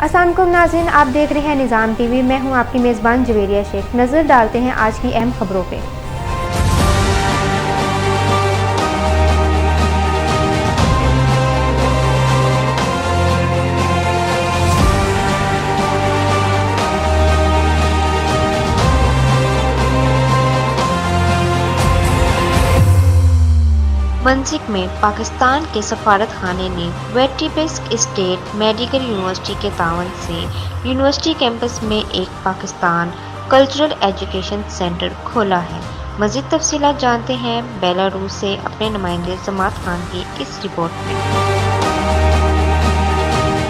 السلام علیکم ناظرین، آپ دیکھ رہے ہیں نظام ٹی وی۔ میں ہوں آپ کی میزبان جویریہ شیخ۔ نظر ڈالتے ہیں آج کی اہم خبروں پہ۔ منسک میں پاکستان کے سفارت خانے نے ویٹیبسک اسٹیٹ میڈیکل یونیورسٹی کے تعاون سے یونیورسٹی کیمپس میں ایک پاکستان کلچرل ایجوکیشن سینٹر کھولا ہے۔ مزید تفصیلات جانتے ہیں بیلاروس سے اپنے نمائندے سماعت خان کی اس رپورٹ میں۔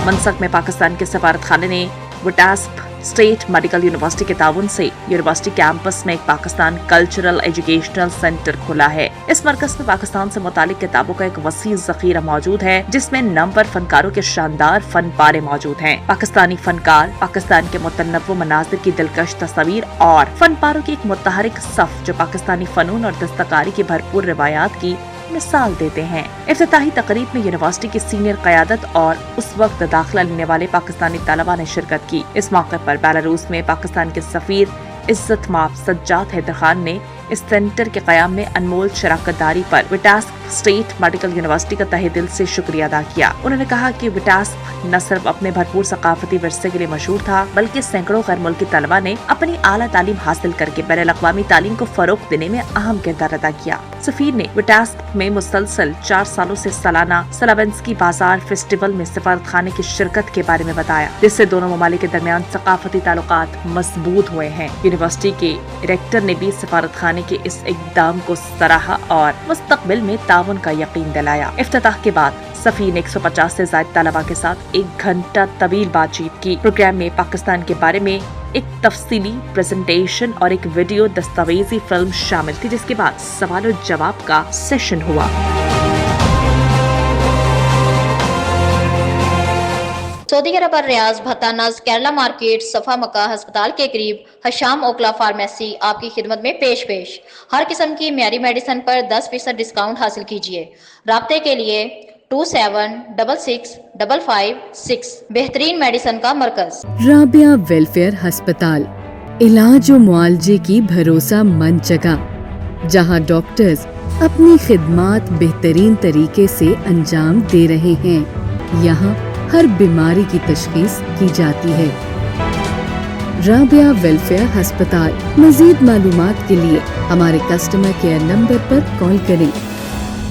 منسک میں پاکستان کے سفارت خانے نے وٹاسپ اسٹیٹ میڈیکل یونیورسٹی کے تعاون سے یونیورسٹی کیمپس میں ایک پاکستان کلچرل ایجوکیشنل سینٹر کھولا ہے۔ اس مرکز میں پاکستان سے متعلق کتابوں کا ایک وسیع ذخیرہ موجود ہے، جس میں نمبر فنکاروں کے شاندار فن پارے موجود ہیں۔ پاکستانی فنکار پاکستان کے متنوع مناظر کی دلکش تصاویر اور فن پاروں کی ایک متحرک صف جو پاکستانی فنون اور دستکاری کی بھرپور روایات کی مثال دیتے ہیں۔ افتتاحی تقریب میں یونیورسٹی کی سینئر قیادت اور اس وقت داخلہ لینے والے پاکستانی طلباء نے شرکت کی۔ اس موقع پر بیلاروس میں پاکستان کے سفیر عزت مآب سجاد حیدر خان نے اس سینٹر کے قیام میں انمول شراکت داری پر وٹاسپ اسٹیٹ میڈیکل یونیورسٹی کا تہہ دل سے شکریہ ادا کیا۔ انہوں نے کہا کہ وٹاسپ نہ صرف اپنے بھرپور ثقافتی ورثے کے لیے مشہور تھا، بلکہ سینکڑوں غیر ملکی طلباء نے اپنی اعلیٰ تعلیم حاصل کر کے بین الاقوامی تعلیم کو فروغ دینے میں اہم کردار ادا کیا۔ سفیر نے وٹاسپ میں مسلسل 4 سالوں سے سالانہ سلاونسکی بازار فیسٹیول میں سفارت خانے کی شرکت کے بارے میں بتایا، جس سے دونوں ممالک کے درمیان ثقافتی تعلقات مضبوط ہوئے ہیں۔ یونیورسٹی کے ریکٹر نے بھی سفارت خانے کے اس اقدام کو سراہا اور مستقبل میں تعاون کا یقین دلایا۔ افتتاح کے بعد سفیر نے 150 سے زائد طلباء کے ساتھ 1 گھنٹہ طویل بات چیت کی۔ پروگرام میں پاکستان کے بارے میں ایک تفصیلی پریزنٹیشن اور ایک ویڈیو دستاویزی فلم شامل تھی، جس کے بعد سوال و جواب کا سیشن ہوا۔ سعودی عرب اور ریاض بھتانز کیرلا مارکیٹ صفا مکہ ہسپتال کے قریب حشام اوکلا فارمیسی آپ کی خدمت میں پیش ہر قسم کی معیاری میڈیسن پر 10% ڈسکاؤنٹ حاصل کیجیے۔ رابطے کے لیے 27665556 بہترین میڈیسن کا مرکز۔ رابعہ ویلفیئر ہسپتال، علاج و معالجے کی بھروسہ مند جگہ، جہاں ڈاکٹرز اپنی خدمات بہترین طریقے سے انجام دے رہے ہیں۔ یہاں ہر بیماری کی تشخیص کی جاتی ہے۔ رابعہ ویلفیئر ہسپتال۔ مزید معلومات کے لیے ہمارے کسٹمر کیئر نمبر پر کال کریں۔